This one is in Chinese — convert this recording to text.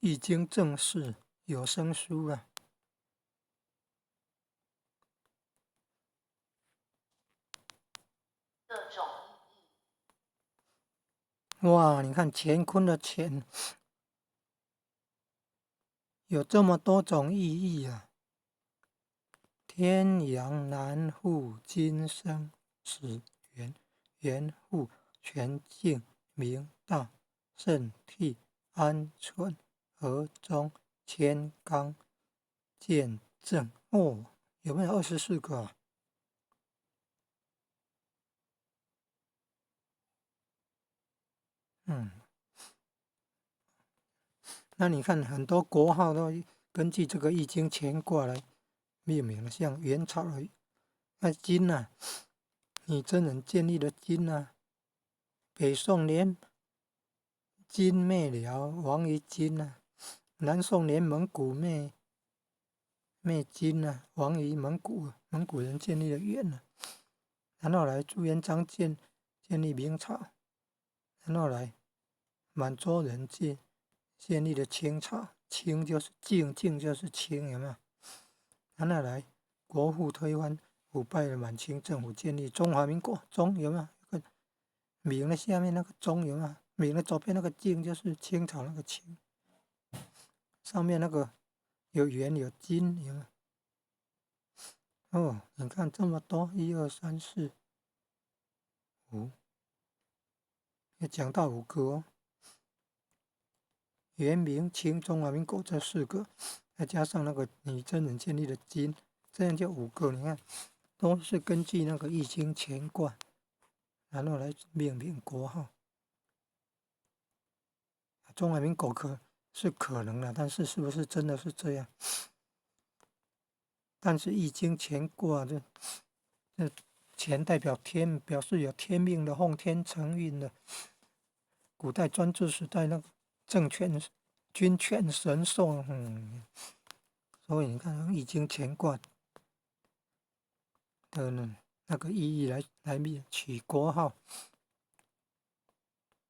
易经正式有声书啊。各种哇，你看乾坤的乾有这么多种意义啊！天阳男护今生始元，元护全静明大圣替安存和中谦刚见正哦，有没有24个啊？嗯，那你看很多国号都根据这个易经乾卦来命名了，像元朝的金啊，拟真人建立的金啊，北宋年金灭辽，亡于金啊，南宋年蒙古灭金啊，亡于蒙古，蒙古人建立了元啊，然后来朱元璋建立明朝，然后来满洲人建立了清朝，清就是静，静就是清，有没有？然后来国父推翻腐败的满清政府，建立中华民国，中有没有？那个明的下面那个中有没有？明的左边那个静就是清朝那个清，上面那个有元有金，有没有？哦，你看这么多，1、2、3、4、5，也讲到5个哦。元、明、清、中华民国这4个，再加上那个拟真人建立的金，这样就5个。你看，都是根据那个易经乾卦，然后来命名国号。中华民国是可能的，但是是不是真的是这样？但是易经乾卦这乾代表天，表示有天命的，奉天承运的。古代专制时代那个政权君权神授，所以你看易经乾卦的那个意义来取国号，